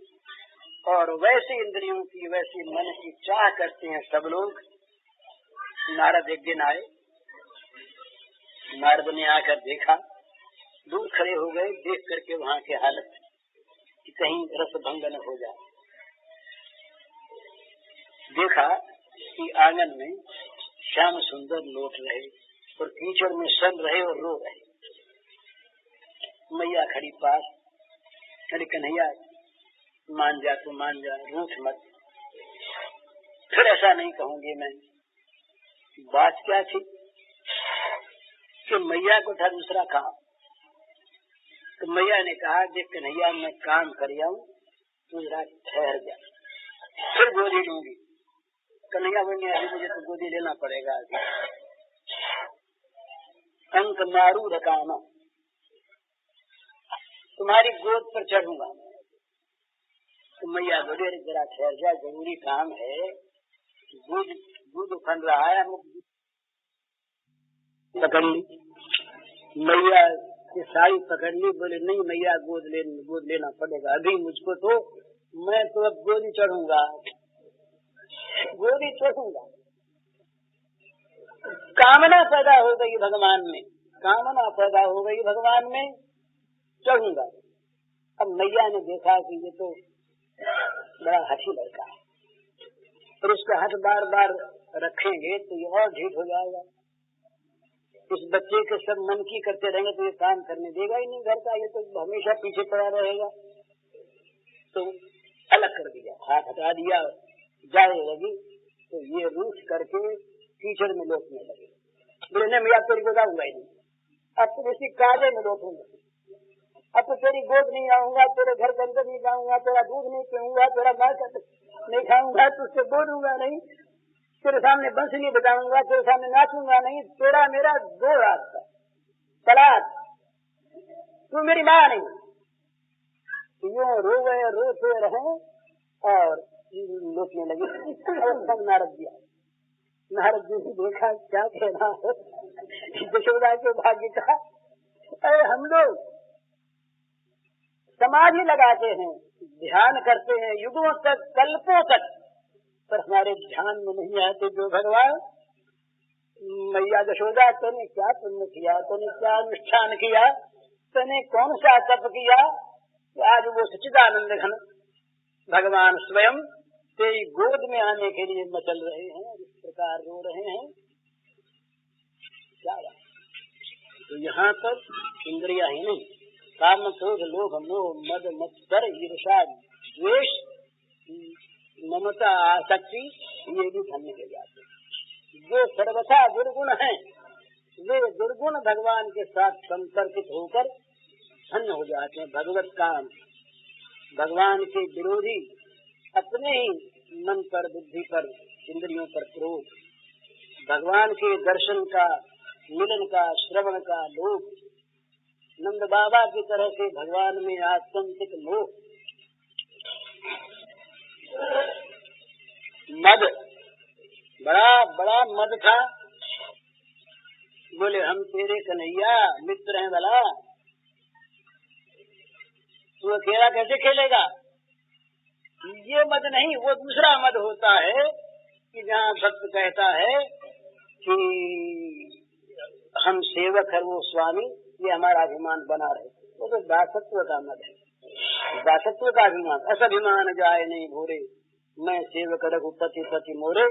और वैसे इंद्रियों की, वैसे मन की चाह करते हैं सब लोग नारद एक दिन आए, नारद ने आकर देखा, दूर खड़े हो गए, देख करके वहाँ की हालत कि कहीं रस भंग न हो जाए। देखा कि आंगन में श्याम सुंदर लौट रहे और कीचड़ में सन रहे और रो रहे। मैया खड़ी पास, अरे कन्हैया मान जा तो मान जा, रूठ मत, फिर ऐसा नहीं कहूंगी मैं। बात क्या थी कि मैया को था दूसरा काम, तो मैया ने कहा कि कन्हैया मैं काम कर आऊं, तू जरा ठहर जा, फिर गोदी लूंगी। कन्हैया बोले अभी मुझे तो गोदी लेना पड़ेगा, अंक मारू रकाना, तुम्हारी गोद पर चढ़ूंगा। तो मैया बोले अरे जरा ठहर जा, जरूरी काम है, दूध उफन रहा है। पकड़ ली मैया की साई, पकड़ ली, बोले नहीं मैया गोद लेना पड़ेगा अभी मुझको, तो मैं तो अब गोदी चढ़ूंगा, गोदी चढ़ूंगा। कामना पैदा हो गई भगवान में, कामना पैदा हो गई भगवान में, चढ़ूंगा। अब मैया ने देखा कि ये तो बड़ा हठी लड़का है और उसका हाथ बार बार रखेंगे तो ये और ढीठ हो जाएगा, इस बच्चे के सब मन की करते रहेंगे तो ये काम करने देगा ही नहीं घर का, ये तो हमेशा पीछे पड़ा रहेगा। तो अलग कर दिया, हाथ हटा दिया, जाए लगी तो ये रूठ करके कीचड़ में लौटने लगे। बोले नहीं मैं तेरी गोद आऊंगा ही नहीं, अब तो इसी काले में लौटूंगा, अब तो तेरी गोद नहीं आऊंगा, तेरे घर के अंदर नहीं जाऊंगा, तेरा दूध नहीं पीऊंगा, तेरा मांस नहीं खाऊंगा, तुझसे बोलूंगा नहीं, तेरे सामने बंसी नहीं बजाऊंगा, तेरे सामने नाचूंगा नहीं, तेरा मेरा दो रास्ता तलाक, तू मेरी माँ नहीं। यूं रोते रहे और लौटने लगे। सब नारद जी ने देखा क्या कहना है यशोदा के भाग्य का। अरे हम लोग समाधि लगाते हैं, ध्यान करते हैं युगों तक, कल्पों तक, पर हमारे ध्यान में नहीं आते जो भगवान। मैया यशोदा तूने क्या पुण्य किया, तूने क्या अनुष्ठान किया, तूने कौन सा तप किया, आज वो सच्चिदानंद घन भगवान स्वयं तेरी गोद में आने के लिए मचल रहे हैं, इस प्रकार रो रहे हैं। क्या तो यहाँ पर इंद्रिया ही नहीं, काम क्रोध लोभ मोह मद मत्सर ईर्षा द्वेष ममता आसक्ति, ये भी धन्य हो जाते हैं। जो सर्वथा दुर्गुण है वे दुर्गुण भगवान के साथ संपर्कित होकर धन्य हो जाते हैं। भगवत काम, भगवान के विरोधी अपने ही मन पर, बुद्धि पर, इंद्रियों पर क्रोध, भगवान के दर्शन का, मिलन का, श्रवण का लोभ, नंद बाबा की तरह से भगवान में आत्यंतिक मोह, मद, बड़ा मद था। बोले हम तेरे कन्हैया मित्र हैं, भला तू अकेला कैसे खेलेगा। ये मद नहीं, वो दूसरा मद होता है कि जहाँ भक्त कहता है कि हम सेवक है वो स्वामी, ये हमारा अभिमान बना रहे, वो तो दासत्व का मद है, दासत्व का अभिमान। असभिमान जाए नहीं भोरे, मैं सेवक रघुपति पति मोरे।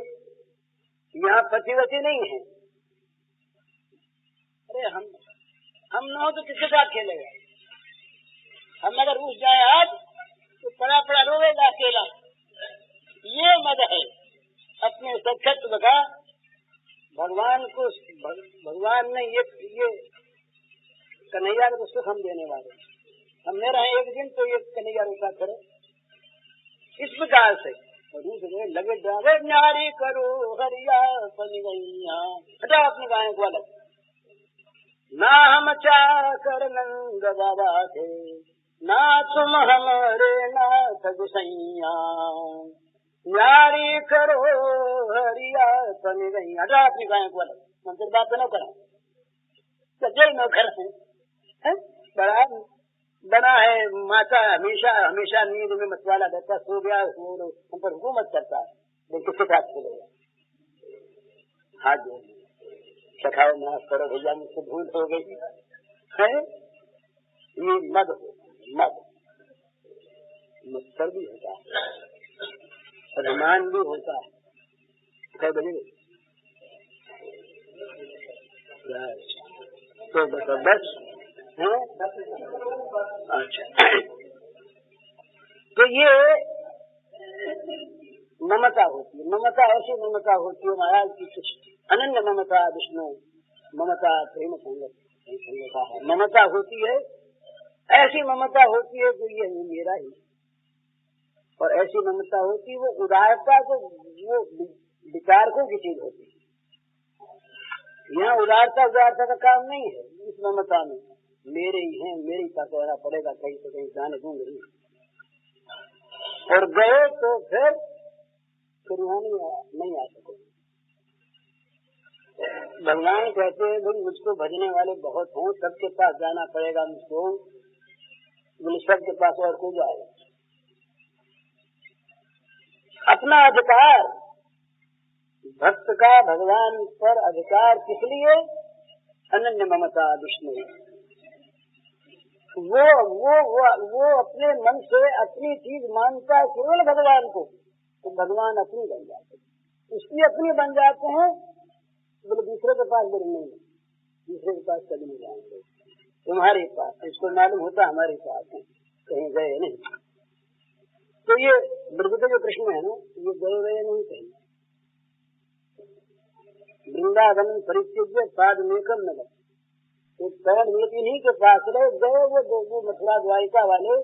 यहाँ पतिवती नहीं है। अरे हम न हो तो किसके साथ खेलेगा। हम अगर उस जाए आज तो पड़ा रोएगा अकेला। ये मद है अपने सत्सत्व का। भगवान को, भगवान ने ये कन्हैया को सुख हम देने वाले, हम न रहे एक दिन तो ये कन्हैया रोका करे इस प्रकार से। लगे जावे न्यारी करो हरिया पनिया, हटा अपने गाय को अलग। ना हम चाकर नंद बाबा थे, ना तुम हमारे नाथ गुसैया, न्यारी करो हरिया पनिया, हटा अपनी गाय को अलग। मंदिर बात न करा, सजय नौकर है, बना है माता, हमेशा नींद में मतवाला रहता, सो गया हम पर हुकूमत करता है, लेकिन किसके साथ खेलेगा। हाथ जोड़ सखाओ माफ करो भैया मुझसे भूल हो गई है। ये मद मद मत्सर भी होता है, अभिमान भी होता है। क्या बजे तो बस है। अच्छा, तो ये ममता होती है। ममता ऐसी ममता होती है महाराज की कुछ अनन्य ममता विष्णु ममता प्रेम संगता है। ममता होती है, ऐसी ममता होती है जो ये मेरा ही, और ऐसी ममता होती है वो उदारता को, वो विचारकों की चीज होती है। यहाँ उदारता का काम नहीं है इस ममता में। मेरे ही हैं, मेरे ही पास रहना पड़ेगा, कहीं से कहीं जाने दूंगे नहीं। और गए तो फिर यहाँ नहीं आ सको। भगवान कहते हैं भाई मुझको भजने वाले बहुत हों, सबके पास जाना पड़ेगा मुझको, बोले सबके पास और कोई जाएगा। अपना अधिकार, भक्त का भगवान पर अधिकार किस लिए? अनन्य ममता विष्णु। वो अपने मन से अपनी चीज मानता है केवल भगवान को, तो भगवान अपनी बन जाते हैं, उसकी अपनी बन जाते हैं। बोले दूसरे के पास बोले नहीं, दूसरे के पास कभी नहीं जाएंगे, तुम्हारे पास। इसको मालूम होता हमारे पास है, कहीं गए नहीं। तो ये ब्रज के जो कृष्ण है ना, ये गए नहीं कहीं। वृंदावन परित्यज्य पादमेकम नगर, तो पैर इन्हीं के पास रहे गए। वो मथुरा द्वारिका वाले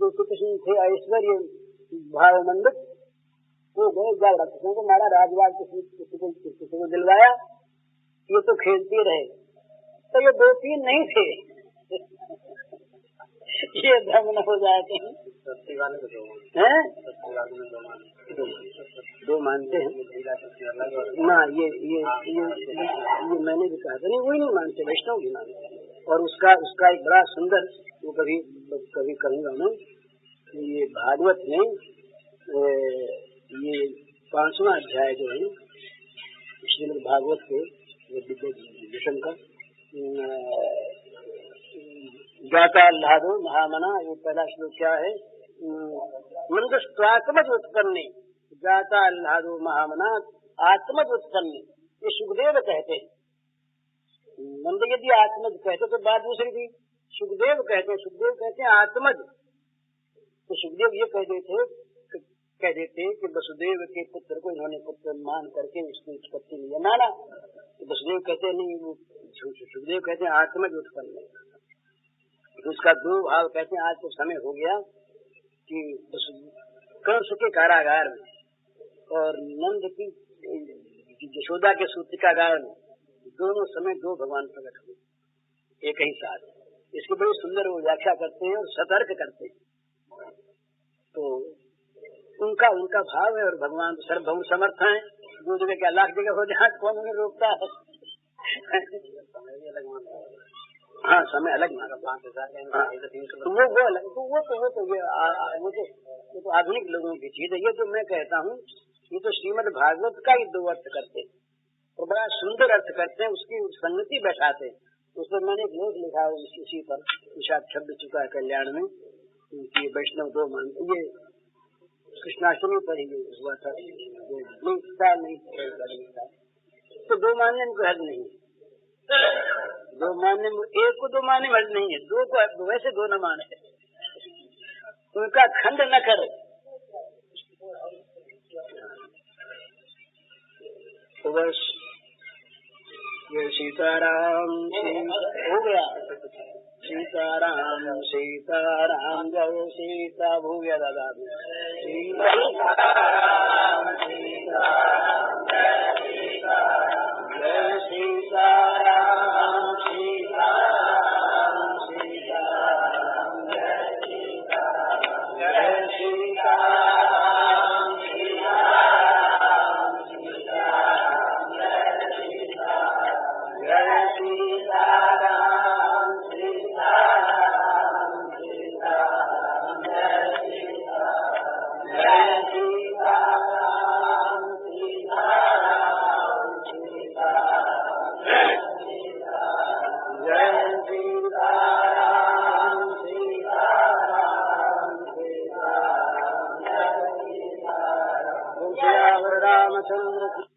जो कृष्ण थे ऐश्वर्य भाव मंडित, वो गए जब रक्षकों को मारा, राजवाग किसी को दिलवाया, ये तो खेलते रहे। तो ये 2-3 नहीं थे ये धर्म न हो जाते हैं। दो मानते हैं ना, ये मैंने भी कहा था। नहीं, वही नहीं मानते, वैष्णव भी मानते। और उसका एक बड़ा सुंदर, वो कभी कहूँगा मैं, ये भागवत में ये 5वां अध्याय जो है श्रीमद् भागवत के विषम का जाता अल्लादो महामना, ये पहला श्लोक क्या है? नंदस्वात्मज उत्पन्ने जाता अल्लादो महामना आत्मज उत्पन्ने, ये सुखदेव कहते हैं। नंद यदि आत्मज कहते तो बात दूसरी थी। सुखदेव कहते हैं आत्मज। तो सुखदेव ये कह देते कि वसुदेव के पुत्र को इन्होंने पुत्र मान करके उसकी उत्पत्ति नहीं माना। तो वसुदेव कहते नहीं, वो सुखदेव कहते हैं आत्मज उत्पन्न। तो उसका 2 भाव कहते हैं। आज तो समय हो गया कि कंस के कारागार में और नंद की यशोदा के सूतिकागार में दोनों समय 2 भगवान प्रकट हुए एक ही साथ। इसकी बड़ी सुंदर वो व्याख्या करते हैं और सतर्क करते हैं। तो उनका भाव है, और भगवान सर्वभौम समर्थ हैं। 2 जगह क्या लाख जगह हो जाए, कौन उन्हें रोकता है? हाँ, समय अलग मांगा 5000 वो तो आधुनिक लोगों की चीज है। ये जो मैं कहता हूँ, ये तो श्रीमद् भागवत का ही 2 अर्थ करते हैं और बड़ा सुंदर अर्थ करते हैं, उसकी संगति बैठाते हैं। उस पर मैंने एक लेख लिखा है इसी पर, शायद छप चुका है कल्याण में, कि वैष्णव 2 मानते। ये कृष्णाष्टमी पर ही हुआ था, नहीं तो 2 मानने में कोई हद नहीं। 2 मानने में, एक को 2 मानने में हद नहीं है, 2 को वैसे 2 न माने, उनका खंड न करे। तो बस ये सीताराम हो गया। सीताराम सीताराम जय सीता भूया दादा सीताराम सीताराम जय सीताराम जय सीताराम सीताराम सीताराम जय सीताराम जय सीताराम सीताराम सीताराम जय सीताराम जय सीताराम जय सीता सीताराम सीताराम सीताराम जय श्री राम रामचंद्र।